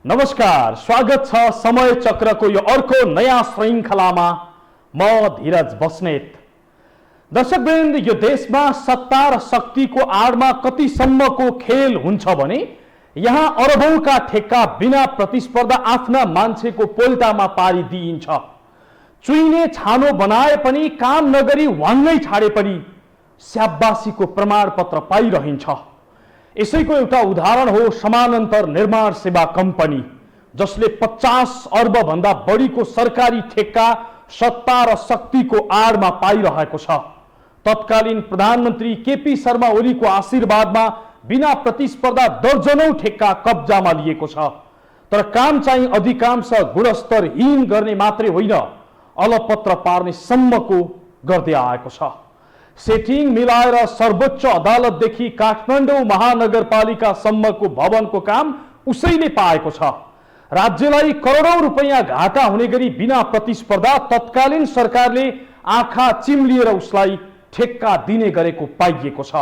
नमस्कार, स्वागत छ समय चक्रको यो अर्को नयाँ श्रृङ्खलामा। म धीरज बस्नेत। दर्शकवृन्द, यो देशमा सत्ता र शक्तिको आडमा कतिसम्मको खेल हुन्छ भने यहाँ अरबौंका ठेक्का बिना प्रतिस्पर्धा आफ्ना मान्छेको पोल्टामा पारिदिइन्छ। चुइने छानो बनाए पनि, काम नगरी वाङ्गै छाडे पनि स्याबासीको प्रमाणपत्र पाइरहन्छ। यसैको एउटा उदाहरण हो समानान्तर निर्माण सेवा कम्पनी, जसले 50 अर्ब भन्दा बढीको सरकारी ठेक्का सत्ता र शक्तिको आडमा पाइरहेको छ। तत्कालीन प्रधानमन्त्री केपी शर्मा ओलीको आशीर्वादमा बिना प्रतिस्पर्धा दर्जनौं ठेक्का कब्जामा लिएको छ। तर काम चाहिँ अधिकांश गुणस्तरहीन गर्ने मात्रै होइन, अलपत्र पार्ने सम्मको गर्दै आएको छ। सेटिङ मिलाएर सर्वोच्च अदालतदेखि काठमाडौँ महानगरपालिकासम्मको भवनको काम उसैले पाएको छ। राज्यलाई करोडौं रुपैयाँ घाटा हुने गरी बिना प्रतिस्पर्धा तत्कालीन सरकारले आँखा चिम्लिएर उसलाई ठेक्का दिने गरेको पाइएको छ।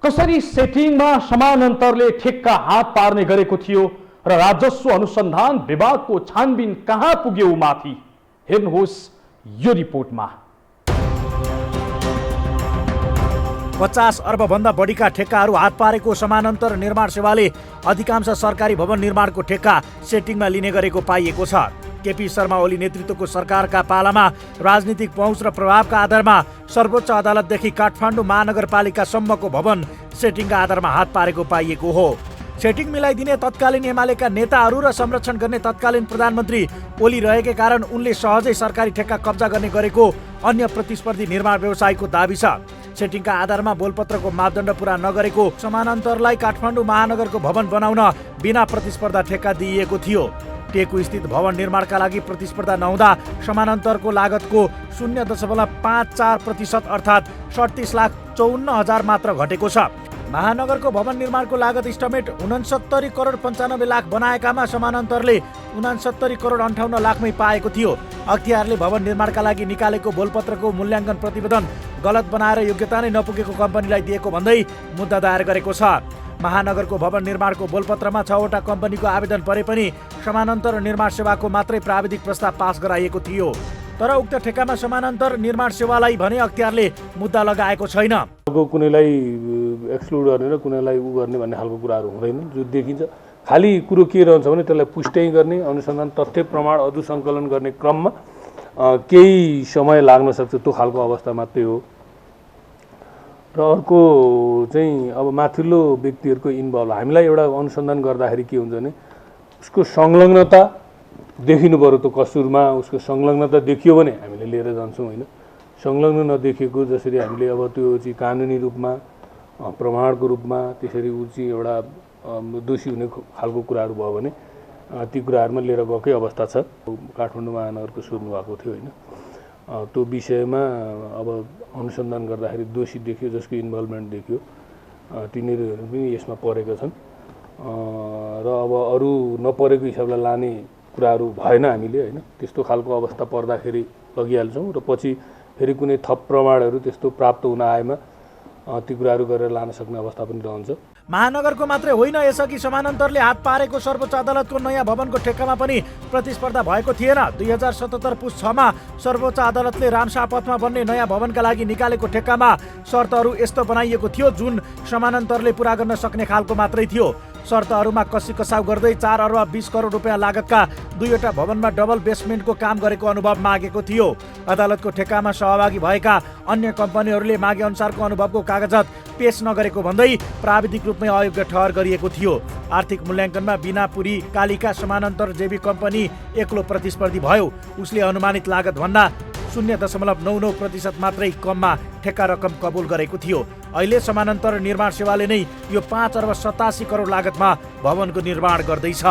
कसरी सेटिङमा समानान्तरले ठेक्का हात पार्ने गरेको थियो र राजस्व अनुसन्धान विभागको छानबिन कहाँ पुग्यो माथि, हेर्नुहोस् यो रिपोर्टमा। 50 अर्ब भन्दा बढीका ठेक्काहरू हात पारेको समानान्तर निर्माण सेवाले अधिकांश सरकारी भवन निर्माणको ठेक्का सेटिङमा लिने गरेको पाइएको छ। केपी शर्मा ओली नेतृत्वको सरकारका पालामा राजनीतिक पहुँच र प्रभावका आधारमा सर्वोच्च अदालतदेखि काठमाडौँ महानगरपालिकासम्मको भवन सेटिङका आधारमा हात पारेको पाइएको हो। सेटिङ मिलाइदिने तत्कालीन एमालेका नेताहरू र संरक्षण गर्ने तत्कालीन प्रधानमन्त्री ओली रहेकै कारण उनले सहजै सरकारी ठेक्का कब्जा गर्ने गरेको अन्य प्रतिस्पर्धी निर्माण व्यवसायको दाबी छ। सेटिङका आधारमा बोलपत्रको मापदण्ड पूरा नगरेको समानान्तरलाई काठमाडौँ महानगरको भवन बनाउन बिना प्रतिस्पर्धा ठेक्का दिइएको थियो। टेकु स्थित भवन निर्माणका लागि प्रतिस्पर्धा नहुँदा समानान्तरको लागतको 0.54% अर्थात् 37,54,000 मात्र घटेको छ। महानगरको भवन निर्माणको लागत इस्टिमेट 69 करोड 95 लाख बनाएकामा समानान्तरले 69 करोड 58 लाखमै पाएको थियो। अख्तियारले भवन निर्माणका लागि निकालेको बोलपत्रको मूल्याङ्कन प्रतिवेदन गलत बनाएर योग्यता नै नपुगेको कम्पनीलाई दिएको भन्दै मुद्दा दायर गरेको छ। महानगरको भवन निर्माणको बोलपत्रमा 6 वटा कम्पनीको आवेदन परे पनि समानान्तर निर्माण सेवाको मात्रै प्राविधिक प्रस्ताव पास गराइएको थियो। तर उक्त ठेक्कामा समानान्तर निर्माण सेवालाई भने अख्तियारले मुद्दा लगाएको छैन। कुनैलाई एक्सक्लुड गर्ने र कुनैलाई उ गर्ने भन्ने खालको कुराहरू हुँदैन। जो देखिन्छ खालि कुरो के रहन्छ भने त्यसलाई पुष्टि गर्ने, अनुसन्धान तथ्य प्रमाण अदु सङ्कलन गर्ने क्रममा केही समय लाग्न सक्छ, त्यो खालको अवस्था मात्रै हो। र अर्को चाहिँ अब माथिल्लो व्यक्तिहरूको इन्भल्भ, हामीलाई एउटा अनुसन्धान गर्दाखेरि के हुन्छ भने उसको संलग्नता देखिनु पर्यो। त्यो कसुरमा उसको संलग्नता देखियो भने हामीले लिएर जान्छौँ, होइन संलग्न नदेखिएको जसरी हामीले अब त्यो चाहिँ कानुनी रूपमा प्रमाणको रूपमा त्यसरी ऊ चाहिँ एउटा दोषी हुने खालको कुराहरू भयो भने ती कुराहरूमा लिएर गएकै अवस्था छ। काठमाडौँ महानगरको सोध्नु भएको थियो, होइन त्यो विषयमा अब अनुसन्धान गर्दाखेरि दोषी देखियो, जसको इन्भल्भमेन्ट देखियो, तिनीहरू पनि यसमा परेका छन्। र अब अरू नपरेको हिसाबले लाने कुराहरू भएन हामीले, होइन त्यस्तो खालको अवस्था पर्दाखेरि लगिहाल्छौँ र पछि फेरि कुनै थप प्रमाणहरू त्यस्तो प्राप्त हुन आएमा ती कुराहरू गरेर लान सक्ने अवस्था पनि रहन्छ। महानगरको मात्रै होइन, यसअघि समानान्तरले हात पारेको सर्वोच्च अदालतको नयाँ भवनको ठेक्कामा पनि प्रतिस्पर्धा भएको थिएन। 2077 पुस 6 मा सर्वोच्च अदालतले रामशाह पथमा बन्ने नयाँ भवनका लागि निकालेको ठेक्कामा शर्तहरू यस्तो बनाइएको थियो जुन समानान्तरले पूरा गर्न सक्ने खालको मात्रै थियो। शर्तहरूमा कसी कसाउ गर्दै 4 अर्ब 20 करोड रुपियाँ लागतका 2वटा भवनमा डबल बेसमेन्टको काम गरेको अनुभव मागेको थियो। अदालतको ठेक्कामा सहभागी भएका अन्य कम्पनीहरूले मागे अनुसारको अनुभवको कागजात पेश नगरेको भन्दै प्राविधिक रूपमै अयोग्य ठहर गरिएको थियो। आर्थिक मूल्याङ्कनमा बिना पुरी कालिका समानान्तर जेबी कम्पनी एक्लो प्रतिस्पर्धी भयो। उसले अनुमानित लागत भन्दा 0.99% मात्रै कममा ठेक्का रकम कबुल गरेको थियो। अहिले समानान्तर निर्माण सेवाले नै यो 5 अर्ब 87 करोड लागतमा भवनको निर्माण गर्दैछ।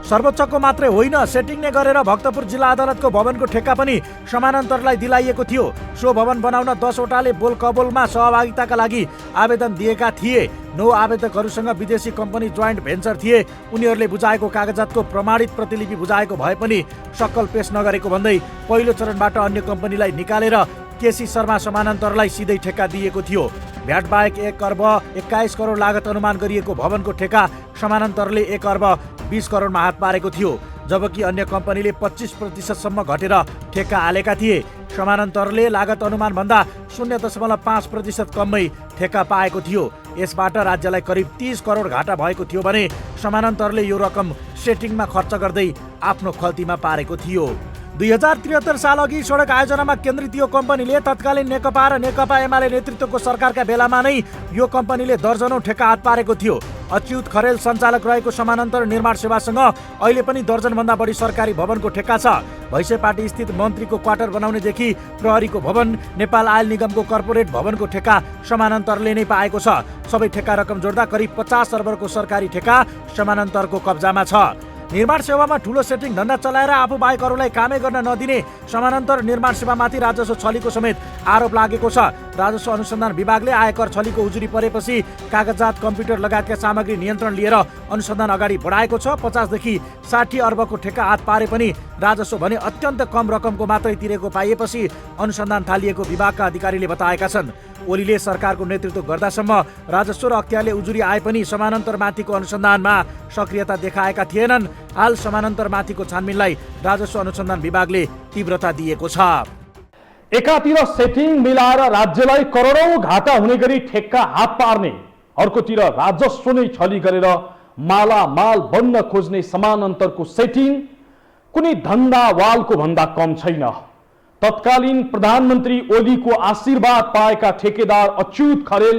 सर्वोच्चको मात्रै होइन, सेटिङ नै गरेर भक्तपुर जिल्ला अदालतको भवनको ठेक्का पनि समानान्तरलाई दिलाइएको थियो। सो भवन बनाउन 10 वटाले बोल कबोलमा सहभागिताका लागि आवेदन दिएका थिए। 9 आवेदकहरूसँग विदेशी कम्पनी जोइन्ट भेन्चर थिए। उनीहरूले बुझाएको कागजातको प्रमाणित प्रतिलिपि बुझाएको भए पनि सक्कल पेश नगरेको भन्दै पहिलो चरणबाट अन्य कम्पनीलाई निकालेर केसी शर्मा समानान्तरलाई सिधै ठेक्का दिएको थियो। भ्याट बाहेक 1 अर्ब 21 करोड लागत अनुमान गरिएको भवनको ठेक्का समानान्तरले 1 अर्ब 20 करोडमा हात पारेको थियो, जबकि अन्य कम्पनीले 25% घटेर ठेक्का हालेका थिए। समानान्तरले लागत अनुमानभन्दा 0.5% कमै ठेक्का पाएको थियो। यसबाट राज्यलाई करिब 30 करोड घाटा भएको थियो भने समानान्तरले यो रकम सेटिङमा खर्च गर्दै आफ्नो खल्तीमा पारेको थियो। 2073 साल अघि सडक आयोजनामा केन्द्रित यो कम्पनीले तत्कालीन नेकपा र नेकपा एमाले नेतृत्वको सरकारका बेलामा नै यो कम्पनीले दर्जनौं ठेक्का हात पारेको थियो। अच्युत खरेल सञ्चालक रहेको समानान्तर निर्माण सेवासँग अहिले पनि दर्जनभन्दा बढी सरकारी भवनको ठेक्का छ। भैँसेपाटी स्थित मन्त्रीको क्वार्टर बनाउनेदेखि प्रहरीको भवन, नेपाल आयल निगमको कर्पोरेट भवनको ठेक्का समानान्तरले नै पाएको छ। सबै ठेक्का रकम जोड्दा करिब 50 अर्बको सरकारी ठेक्का समानान्तरको कब्जामा छ। निर्माण सेवामा ठूलो सेटिङ धन्दा चलाएर आफू बाहेक अरूलाई कामै गर्न नदिने समानान्तर निर्माण सेवामाथि राजस्व छलीको समेत आरोप लागेको छ। राजस्व अनुसन्धान विभागले आयकर छलीको उजुरी परेपछि कागजात, कम्प्युटर लगायतका सामग्री नियन्त्रण लिएर अनुसन्धान अगाडि बढाएको छ। 50 देखि 60 अर्बको ठेक्का हात पारे पनि राजस्व भने अत्यन्त कम रकमको मात्रै तिरेको पाइएपछि अनुसन्धान थालिएको विभागका अधिकारीले बताएका छन्। ओलीले सरकारको नेतृत्व गर्दासम्म राजस्व र अख्तियारले उजुरी आए पनि समानान्तर माथिको अनुसन्धानमा सक्रियता देखाएका थिएनन्। हाल समानान्तर माथिको छानबिनलाई राजस्व अनुसन्धान विभागले तीव्रता दिएको छ। एकातिर सेटिङ मिलाएर राज्यलाई करोडौं घाटा हुने गरी ठेक्का हात पार्ने, अर्कोतिर राजस्व नै छली गरेर मालामाल बन्न खोज्ने समानान्तरको सेटिङ कुनै धन्दावालको भन्दा कम छैन। तत्कालीन प्रधानमन्त्री ओलीको आशीर्वाद पाएका ठेकेदार अच्युत खरेल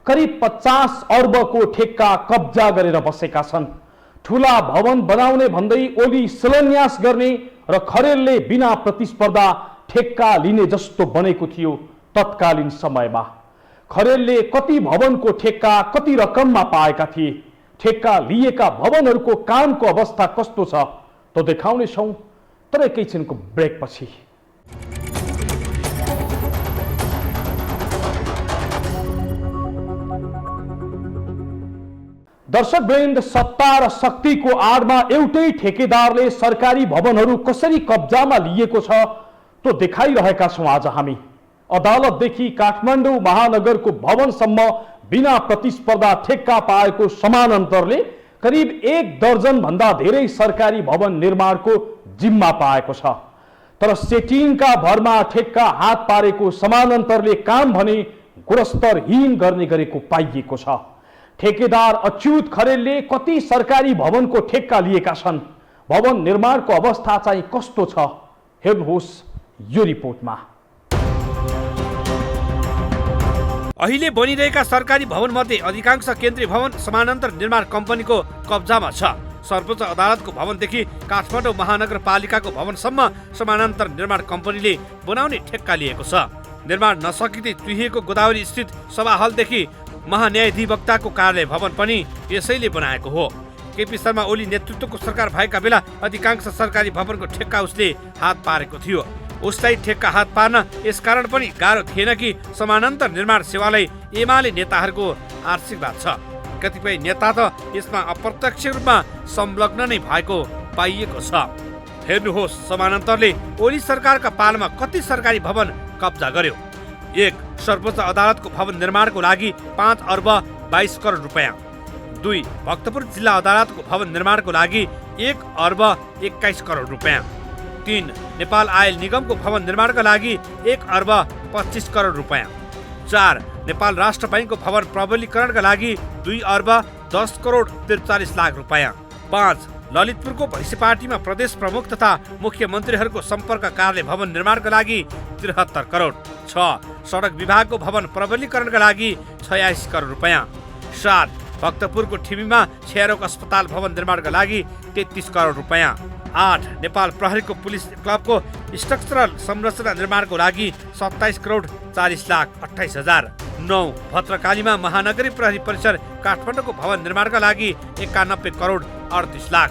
करिब 50 अर्बको ठेक्का कब्जा गरेर बसेका छन्। ठूला भवन बनाउने भन्दै ओली शिलान्यास गर्ने र खरेलले बिना प्रतिस्पर्धा ठेक्का लिने जस्तो बनेको थियो। तत्कालीन समयमा खरेलले कति भवनको ठेक्का कति रकममा पाएका थिए, ठेक्का लिएका भवनहरूको कामको अवस्था कस्तो छ त देखाउनेछौँ, तर एकैछिनको ब्रेकपछि। दर्शकवृन्द, सत्ता र शक्तिको आडमा एउटै ठेकेदारले सरकारी भवनहरू कसरी कब्जामा लिएको छ तो देखाइरहेका छौँ आज हामी। अदालतदेखि काठमाडौँ महानगरको भवनसम्म बिना प्रतिस्पर्धा ठेक्का पाएको समानान्तरले करिब 1 दर्जन भन्दा धेरै सरकारी भवन निर्माणको जिम्मा पाएको छ। तर सेटिङका भरमा ठेक्का हात पारेको समानान्तरले काम भने गुणस्तरहीन गर्ने गरेको पाइएको छ। ठेकेदार अच्युत खरेलले कति सरकारी भवनको ठेक्का लिएका छन्, भवन निर्माणको अवस्था चाहिँ कस्तो छ, हेर्नुहोस् यो रिपोर्टमा। अहिले बनिरहेका सरकारी भवन मध्ये अधिकांश केन्द्रीय भवन समानान्तर निर्माण कम्पनीको कब्जामा छ। सर्वोच्च अदालतको भवनदेखि काठमाडौँ महानगरपालिकाको भवनसम्म समानान्तर निर्माण कम्पनीले बनाउने ठेक्का लिएको छ। निर्माण नसकिँदै तुहिएको गोदावरी स्थित सभा हलदेखि महान्यायाधिवक्ताको कार्यालय भवन पनि यसैले बनाएको हो। केपी शर्मा ओली नेतृत्वको सरकार भएका बेला अधिकांश सरकारी भवनको ठेक्का उसले हात पारेको थियो। उसलाई ठेक्का हात पार्न यसकारण पनि गाह्रो थिएन कि समानान्तर निर्माण सेवालाई एमाले नेताहरूको आशीर्वाद छ। कतिपय नेता त यसमा अप्रत्यक्ष रूपमा संलग्न नै भएको पाइएको छ। हेर्नुहोस् समानान्तरले ओली सरकारका पालामा कति सरकारी भवन कब्जा गर्यो। 1. सर्वोच्च अदालतको भवन निर्माणको लागि 5 अर्ब 22 करोड रुपैयाँ। 2. भक्तपुर जिल्ला अदालतको भवन निर्माणको लागि 1 अर्ब 21 करोड रुपैयाँ। 3. नेपाल आयल निगमको भवन निर्माणका लागि 1 अर्ब 25 करोड रुपैयाँ। 4. नेपाल राष्ट्र बैंकको भवन प्रबलीकरणका लागि 2 अर्ब 10 करोड 43 लाख रुपैयाँ। 5. ललितपुरको भैँसेपाटीमा प्रदेश प्रमुख तथा मुख्यमन्त्रीहरूको सम्पर्क कार्यालय भवन निर्माणका लागि 73 करोड। 6. सडक विभागको भवन प्रबलीकरणका लागि 86 करोड रुपैयाँ। 7. भक्तपुरको ठिमीमा क्षयरोग अस्पताल भवन निर्माणका लागि 33 करोड रुपैयाँ। 8. नेपाल प्रहरीको पुलिस क्लबको स्ट्रक्चरल संरचना निर्माणको लागि 27 करोड 40 लाख 28 हजार। 9. भद्रकालीमा महानगरी प्रहरी परिसर काठमाडौँको भवन निर्माणका लागि 91 करोड 38 लाख।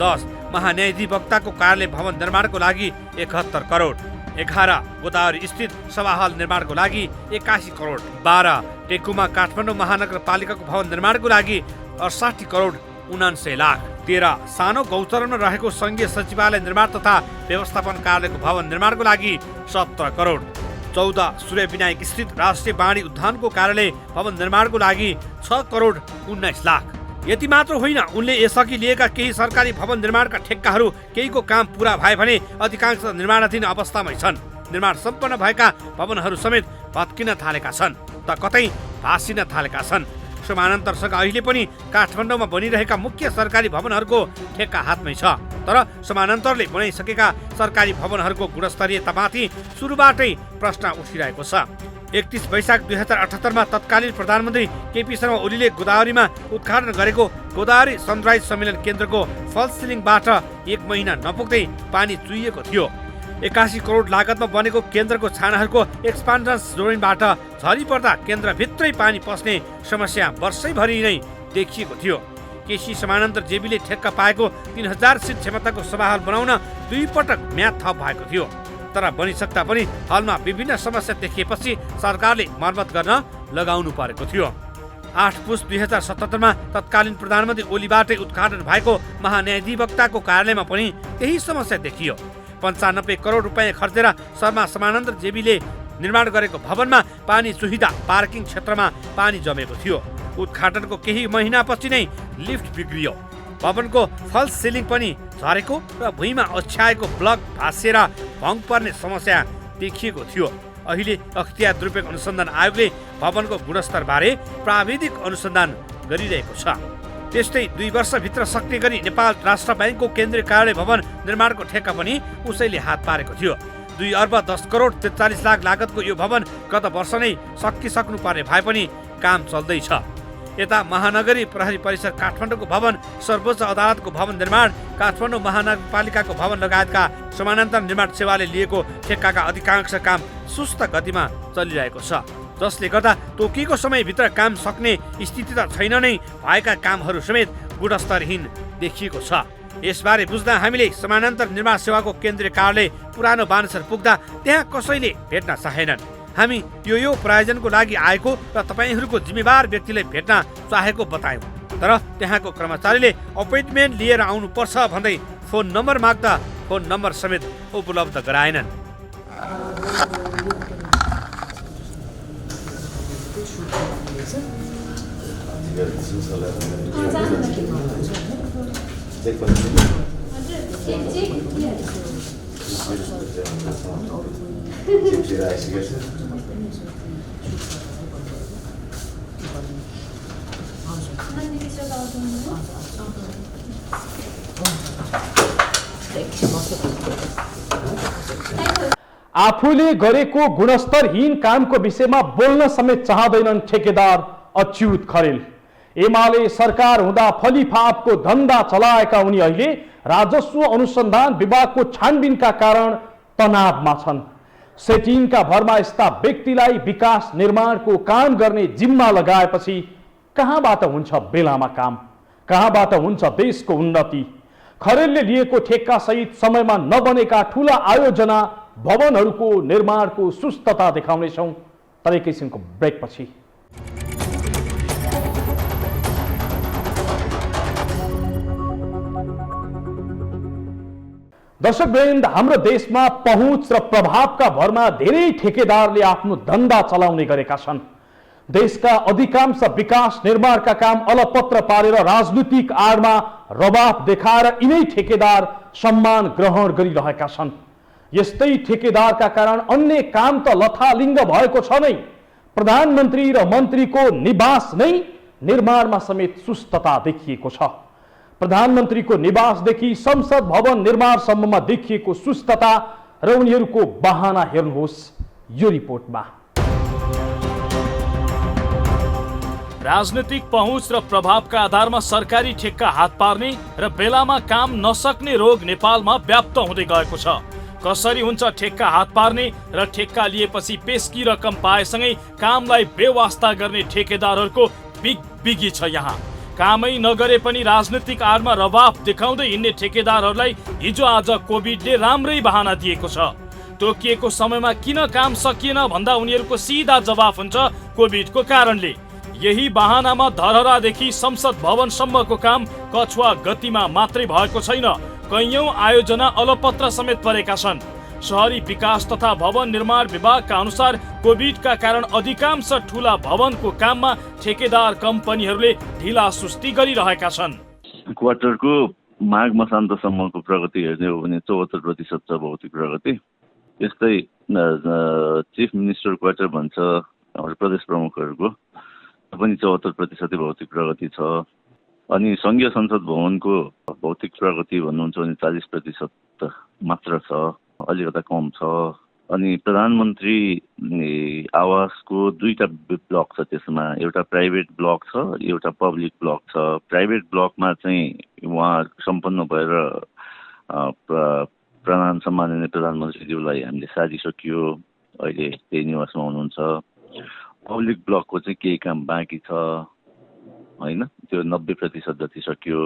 10. महान्यायाधिवक्ताको कार्यालय भवन निर्माणको लागि 71 करोड। 11. गोदावरी स्थित सभा हल निर्माणको लागि 81 करोड। 12. टेकुमा काठमाडौँ महानगरपालिकाको भवन निर्माणको लागि 68 करोड 79 लाख। 13. सानो गौचरमा रहेको संघीय सचिवालय निर्माण तथा व्यवस्थापन कार्यालयको भवन निर्माणको लागि 17 करोड। 14. सूर्य विनायक स्थित राष्ट्रिय बाणी उद्यानको कार्यालय भवन निर्माणको लागि 6 करोड 19 लाख। यति मात्र होइन, उनले यसअघि लिएका केही सरकारी भवन निर्माणका ठेक्काहरू केहीको काम पूरा भए भने अधिकांश निर्माणाधीन अवस्थामै छन्। निर्माण सम्पन्न भएका भवनहरू समेत भत्किन थालेका छन् त कतै भासिन थालेका छन्। समानान्तरसँग अहिले पनि काठमाडौँमा बनिरहेका मुख्य सरकारी भवनहरूको ठेक्का हातमै छ। तर समानान्तरले बनाइसकेका सरकारी भवनहरूको गुणस्तरीयतामाथि सुरुबाटै प्रश्न उठिरहेको छ। 31 वैशाख 2078 मा तत्कालीन प्रधानमन्त्री केपी शर्मा ओलीले गोदावरीमा उद्घाटन गरेको गोदावरी सनराइज सम्मेलन केन्द्रको फल्स सिलिङबाट 1 महिना नपुग्दै पानी चुहिएको थियो। 81 करोड लागतमा बनेको केन्द्रको छानाहरूको एक्सपान्डन्स जोडिनबाट झरी पर्दा केन्द्रभित्रै पानी पस्ने समस्या वर्षैभरि नै देखिएको थियो। केसी समानान्तर जेबीले ठेक्का पाएको 3000 सिट क्षमताको सभाहल बनाउन 2 पटक म्याद थप भएको थियो। तर बनिसक्दा पनि हलमा विभिन्न समस्या देखिएपछि सरकारले मर्मत गर्न लगाउनु परेको थियो। 8 पुस 2077 मा तत्कालीन प्रधानमन्त्री ओलीबाटै उद्घाटन भएको महान्यायाधिवक्ताको कार्यालयमा पनि त्यही समस्या देखियो। 95 करोड रुपियाँ खर्चेर शर्मा समानान्तर जेबीले निर्माण गरेको भवनमा पानी चुहिँदा पार्किङ क्षेत्रमा पानी जमेको थियो। उद्घाटनको केही महिनापछि नै लिफ्ट बिग्रियो। भवनको फल्स सिलिङ पनि झरेको र भुइँमा ओछ्याएको ब्लक भाँसिएर भङ्ग पर्ने समस्या देखिएको थियो। अहिले अख्तियार दुरुपयोग अनुसन्धान आयोगले भवनको गुणस्तरबारे प्राविधिक अनुसन्धान गरिरहेको छ। त्यस्तै 2 वर्षभित्र सक्ने गरी नेपाल राष्ट्र ब्याङ्कको केन्द्रीय कार्यालय भवन निर्माणको ठेक्का पनि उसैले हात पारेको थियो। 2 अर्ब 10 करोड 43 लाख लागतको यो भवन गत वर्ष नै सकिसक्नु पर्ने भए पनि काम चल्दैछ। यता महानगरी प्रहरी परिसर काठमाडौँको भवन, सर्वोच्च अदालतको भवन निर्माण, काठमाडौँ महानगरपालिकाको भवन लगायतका समानान्तर निर्माण सेवाले लिएको ठेक्काका अधिकांश काम सुस्त गतिमा चलिरहेको छ, जसले गर्दा तोकिएको समयभित्र काम सक्ने स्थिति त छैन नै, भएका कामहरू समेत गुणस्तरहीन देखिएको छ। यसबारे बुझ्दा हामीले समानान्तर निर्माण सेवाको केन्द्रीय कार्यालय पुरानो बानेश्वर पुग्दा त्यहाँ कसैले भेट्न चाहेनन्। हामी यो प्रायोजनको लागि आएको र तपाईँहरूको जिम्मेवार व्यक्तिलाई भेट्न चाहेको बतायौँ, तर त्यहाँको कर्मचारीले अपोइन्टमेन्ट लिएर आउनुपर्छ भन्दै फोन नम्बर माग्दा फोन नम्बर समेत उपलब्ध गराएनन्। आफूले गरेको गुणस्तरहीन कामको विषयमा बोल्न समेत चाहँदैनन् ठेकेदार अच्युत खरेल। एमाले सरकार हुँदा फलिफापको धन्दा चलाएका उनी अहिले राजस्व अनुसन्धान विभागको छानबिनका कारण तनावमा छन्। सेटिङका भरमा यस्ता व्यक्तिलाई विकास निर्माणको काम गर्ने जिम्मा लगाएपछि कहाँबाट हुन्छ बेलामा काम, कहाँबाट हुन्छ देशको उन्नति? खरेलले लिएको ठेक्का सहित समयमा नबनेका ठूला आयोजना भवनहरूको निर्माणको सुस्तता देखाउनेछौँ तर एकैछिनको ब्रेकपछि। दर्शकवृन्द, हाम्रो देशमा पहुँच र प्रभावका भरमा धेरै ठेकेदारले आफ्नो धन्दा चलाउने गरेका छन्। देशका अधिकांश विकास निर्माणका काम अलपत्र पारेर राजनीतिक आडमा रवाब देखाएर यिनै ठेकेदार सम्मान ग्रहण गरिरहेका छन्। यस्तै ठेकेदारका कारण अन्य काम त लथालिङ्ग भएको छ नै, प्रधानमन्त्री र मन्त्रीको निवास नै निर्माणमा समेत सुस्तता देखिएको छ। प्रधानमन्त्रीको निवासदेखि संसद भवन निर्माणसम्ममा देखिएको सुस्तता र उनीहरूको बहाना हेर्नुहोस् यो रिपोर्टमा। राजनीतिक पहुँच र प्रभावका आधारमा सरकारी ठेक्का हात पार्ने र बेलामा काम नसक्ने रोग नेपालमा व्याप्त हुँदै गएको छ। कसरी हुन्छ ठेक्का हात पार्ने र ठेक्का लिएपछि पेस्की रकम पाएसँगै कामलाई बेवास्ता गर्ने ठेकेदारहरूको बिगी छ। यहाँ कामै नगरे पनि राजनीतिक आडमा रवाफ देखाउँदै हिँड्ने ठेकेदारहरूलाई हिजो आज कोभिडले राम्रै बहाना दिएको छ। तोकिएको समयमा किन काम सकिएन भन्दा उनीहरूको सिधा जवाफ हुन्छ कोभिडको कारणले। यही बहानामा धरहरादेखि संसद भवनसम्मको काम कछुवा गतिमा मात्रै भएको छैन, कैयौं आयोजना अलपत्र समेत परेका छन्। शहरी विकास तथा भवन निर्माण विभागका अनुसार कोभिडका कारण अधिकांश ठूला भवनको काममा ठेकेदार कम्पनीहरूले ढिला सुस्ती गरिरहेका छन्। क्वार्टरको माघ मसान्तसम्मको प्रगति हेर्ने हो भने 74% छ भौतिक प्रगति। यस्तै चिफ मिनिस्टर क्वार्टर भन्छ हाम्रो प्रदेश प्रमुखहरूको पनि 74% भौतिक प्रगति छ। अनि संघीय संसद भवनको भौतिक प्रगति भन्नुहुन्छ भने 40% मात्र छ, अलिकता कम छ। अनि प्रधानमन्त्री आवासको 2टा ब्लक छ, त्यसमा एउटा प्राइभेट ब्लक छ, एउटा पब्लिक ब्लक छ। प्राइभेट ब्लकमा चाहिँ उहाँ सम्पन्न भएर प्रधान सम्माननीय प्रधानमन्त्रीज्यूलाई हामीले सारिसक्यो, अहिले त्यही निवासमा हुनुहुन्छ। पब्लिक ब्लकको चाहिँ केही काम बाँकी छ हैन, त्यो 90% जति सक्यो।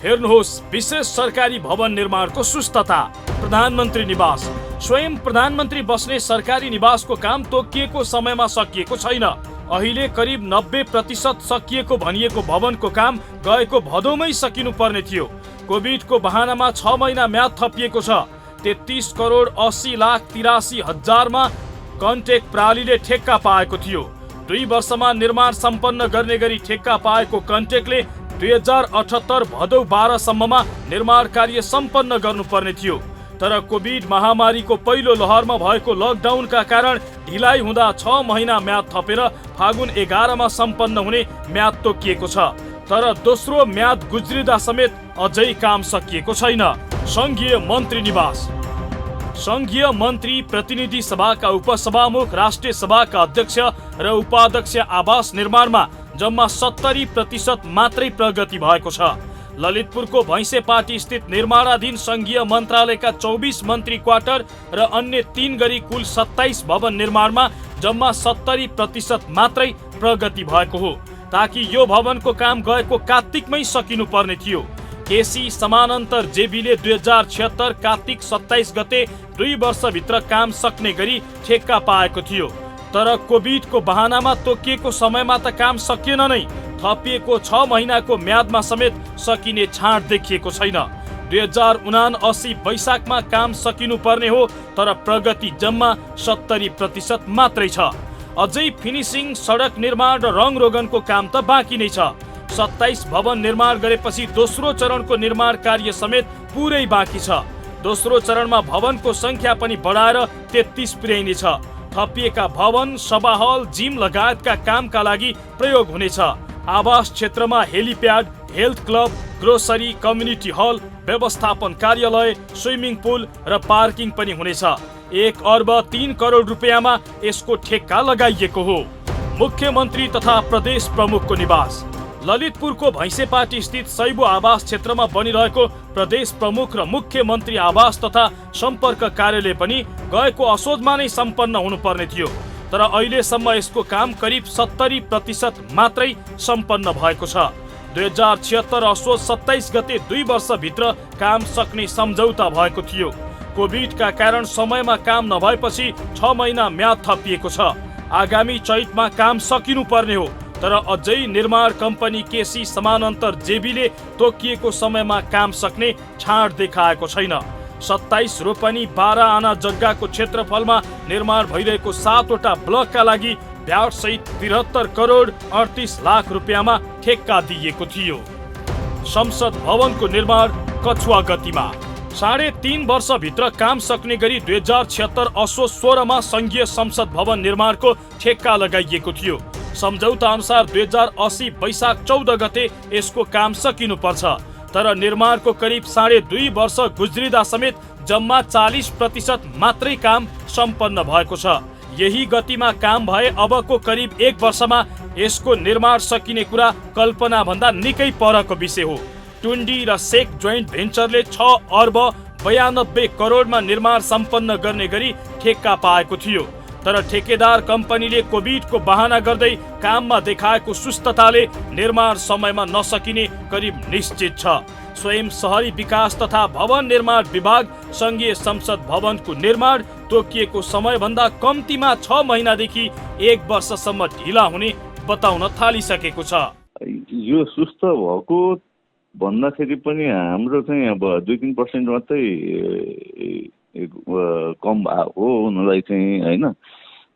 हेर्नुहोस् विशेष सरकारी भवन निर्माणको सुस्तता। प्रधानमन्त्री निवास, स्वयं प्रधानमन्त्री बस्ने सरकारी निवासको काम तोकिएको समयमा सकिएको छैन। अहिले करिब 90% सकिएको भनिएको भवनको काम गएको भदौमै सकिनु पर्ने थियो। कोभिडको बहानामा 6 महिना म्याद थपिएको छ। 33 करोड 80,83,000मा कन्टेक्ट प्रणालीले ठेक्का पाएको थियो। 2 वर्षमा निर्माण सम्पन्न गर्ने गरी ठेक्का पाएको कन्टेक्टले 2078 भदौ 12 सम्ममा निर्माण कार्य सम्पन्न गर्नुपर्ने थियो। तर कोभिड महामारीको पहिलो लहरमा भएको लकडाउनका कारण ढिलाइ हुँदा 6 महिना म्याद थपेर फागुन 11मा सम्पन्न हुने म्याद तोकिएको छ। तर दोस्रो म्याद गुज्रिँदा समेत अझै काम सकिएको छैन। संघीय मन्त्री निवास, संघीय मन्त्री प्रतिनिधि सभाका उपसभामुख, राष्ट्रिय सभाका अध्यक्ष र उपाध्यक्ष आवास निर्माणमा जम्मा 70% मात्रै प्रगति भएको छ। ललितपुरको भैँसेपाटी स्थित निर्माणाधीन संघीय मन्त्रालयका 24 मन्त्री क्वार्टर र अन्य 3 गरी कुल 27 भवन निर्माणमा जम्मा 70% मात्रै प्रगति भएको हो, ताकि यो भवनको काम गएको कार्तिकमै सकिनु पर्ने थियो। केसी समानान्तर जेबीले 2076 कार्तिक 27 गते 2 वर्षभित्र काम सक्ने गरी ठेक्का पाएको थियो। तर कोभिडको बहानामा तोकिएको समयमा त काम सकिएन नै, थपिएको 6 महिनाको म्यादमा समेत सकिने छाँट देखिएको छैन। 2079 वैशाखमा काम सकिनु पर्ने हो, तर प्रगति जम्मा 70% मात्रै छ। अझै फिनिसिङ, सडक निर्माण र रङ रोगनको काम त बाँकी नै छ। 27 भवन निर्माण गरेपछि दोस्रो चरणको निर्माण कार्य समेत पुरै बाँकी छ। दोस्रो चरणमा भवनको संख्या पनि बढाएर 33 पुर्याइनेछ। थपिएका भवन, सभा हल, जिम लगायतका कामका लागि प्रयोग हुनेछ। आवास क्षेत्रमा helipad, health club, grocery, community hall, व्यवस्थापन कार्यालय, स्विमिङ पुल र पार्किङ पनि हुनेछ। 1 अर्ब 3 करोड रुपियाँमा यसको ठेक्का लगाइएको हो। मुख्यमन्त्री तथा प्रदेश प्रमुखको निवास, ललितपुरको भैँसेपाटी स्थित सैबु आवास क्षेत्रमा बनिरहेको प्रदेश प्रमुख र मुख्यमन्त्री आवास तथा सम्पर्क कार्यालय पनि गएको असोजमा नै सम्पन्न हुनुपर्ने थियो। तर अहिलेसम्म यसको काम करिब 70% मात्रै सम्पन्न भएको छ। 2076 असोज 27 गते 2 वर्षभित्र काम सक्ने सम्झौता भएको थियो। कोभिडका कारण समयमा काम नभएपछि 6 महिना म्याद थपिएको छ। आगामी चैतमा काम सकिनु पर्ने हो, तर अझै निर्माण कम्पनी केसी समानान्तर जेबीले तोकिएको समयमा काम सक्ने छाँट देखाएको छैन। 27 रोपनी 12 आना जग्गाको क्षेत्रफलमा निर्माण भइरहेको 7वटा ब्लकका लागि भ्याट सहित 73 करोड 38 लाख रुपियाँमा ठेक्का दिइएको थियो। संसद भवनको निर्माण कछुवा गतिमा, 3.5 वर्षभित्र काम सक्ने गरी 2076 असोज 16मा संघीय संसद भवन निर्माणको ठेक्का लगाइएको थियो। सम्झौता अनुसार 2080 वैशाख 14 गते यसको काम सकिनुपर्छ। तर निर्माणको करिब 2.5 वर्ष गुज्रिँदा समेत जम्मा 40% मात्रै काम सम्पन्न भएको छ। यही गतिमा काम भए अबको करिब 1 वर्षमा यसको निर्माण सकिने कुरा कल्पना भन्दा निकै परको विषय हो। टुन्डी र सेक जोइन्ट भेन्चरले 6 अर्ब 92 करोडमा निर्माण सम्पन्न गर्ने गरी ठेक्का पाएको थियो। तर ठेकेदार कम्पनीले कोभिडको बहाना गर्दै काममा देखाएको सुस्तताले निर्माण समयमा नसकिने करिब निश्चित छ। स्वयं शहरी विकास तथा भवन निर्माण विभाग संघीय संसद भवनको निर्माण तोकिएको समयभन्दा कम्तीमा 6 महिनादेखि 1 वर्षसम्म ढिला हुने बताउन थालिसकेको छ। यो सुस्त भएको भन्दाखेरि पनि हाम्रो चाहिँ अब 2-3% मात्रै कम हो हुनलाई चाहिँ होइन।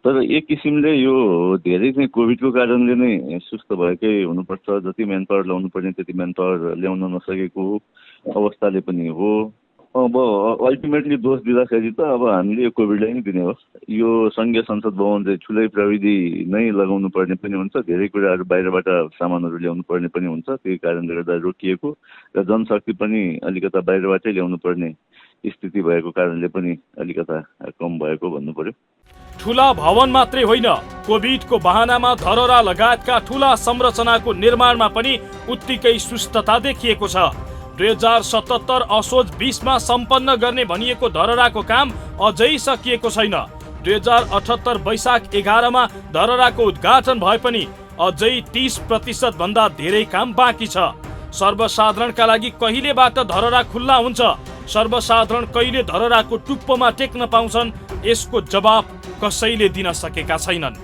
तर एक किसिमले यो धेरै चाहिँ कोभिडको कारणले नै सुस्त भएकै हुनुपर्छ। जति म्यान पावर ल्याउनु पर्ने त्यति म्यान पावर ल्याउन नसकेको अवस्थाले पनि हो। अब अल्टिमेटली दोष दिँदाखेरि त अब हामीले यो कोभिडलाई नै दिने हो। यो सङ्घीय संसद भवन चाहिँ ठुलै प्रविधि नै लगाउनु पर्ने पनि हुन्छ, धेरै कुराहरू बाहिरबाट सामानहरू ल्याउनु पर्ने पनि हुन्छ, त्यही कारणले गर्दा रोकिएको र जनशक्ति पनि अलिकता बाहिरबाटै ल्याउनु पर्ने स्थिति भएको कारणले पनि अलिकता कम भएको भन्नु पर्यो। ठूला भवन मात्रै होइन, कोभिडको बहानामा धरहरा लगायतका ठूला संरचनाको निर्माणमा पनि उत्तिकै सुस्तता देखिएको छ। 2077 असोज 20 मा सम्पन्न गर्ने भनिएको धरहराको काम अझै सकिएको छैन। 2078 वैशाख 11 मा धरहराको उद्घाटन भए पनि अझै 30% भन्दा धेरै काम बाँकी छ। सर्वसाधारणका लागि कहिलेबाट धरहरा खुल्ला हुन्छ? सर्वसाधारण कहिले धरहराको टुप्पोमा टेक्न पाउँछन्? यसको जवाब कसैले दिन सकेका छैनन्।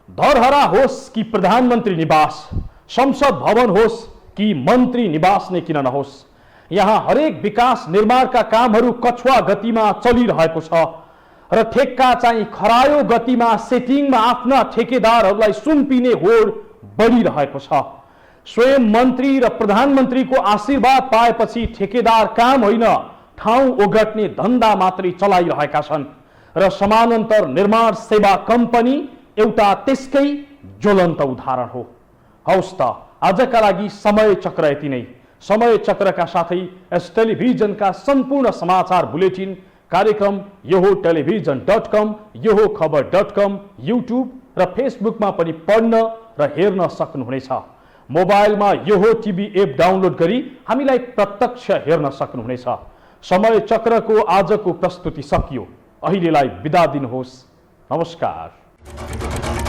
धरहरा होस् कि प्रधानमन्त्री निवास, संसद भवन होस् कि मन्त्री निवास नै किन नहोस्, यहाँ हरेक विकास निर्माणका कामहरू कछुवा गतिमा चलिरहेको छ र ठेक्का चाहिँ खरायो गतिमा सेटिङमा आफ्ना ठेकेदारहरूलाई सुम्पिने होड बढिरहेको छ। स्वयं मन्त्री र प्रधानमन्त्रीको आशीर्वाद पाएपछि ठेकेदार काम होइन ठाउँ ओगट्ने धन्दा मात्रै चलाइरहेका छन् र समानान्तर निर्माण सेवा कम्पनी एउटा त्यसकै ज्वलन्त उदाहरण हो। हौस् त आजका लागि समय चक्र यति नै। समय चक्रका साथै यस टेलिभिजनका सम्पूर्ण समाचार बुलेटिन कार्यक्रम यो हो टेलिभिजन.com, यो हो खबर.com, युट्युब र फेसबुकमा पनि पढ्न र हेर्न सक्नुहुनेछ। मोबाइलमा यो हो टिभी एप डाउनलोड गरी हामीलाई प्रत्यक्ष हेर्न सक्नुहुनेछ। समय चक्रको आजको प्रस्तुति सकियो। अहिलेलाई बिदा दिनुहोस्। नमस्कार।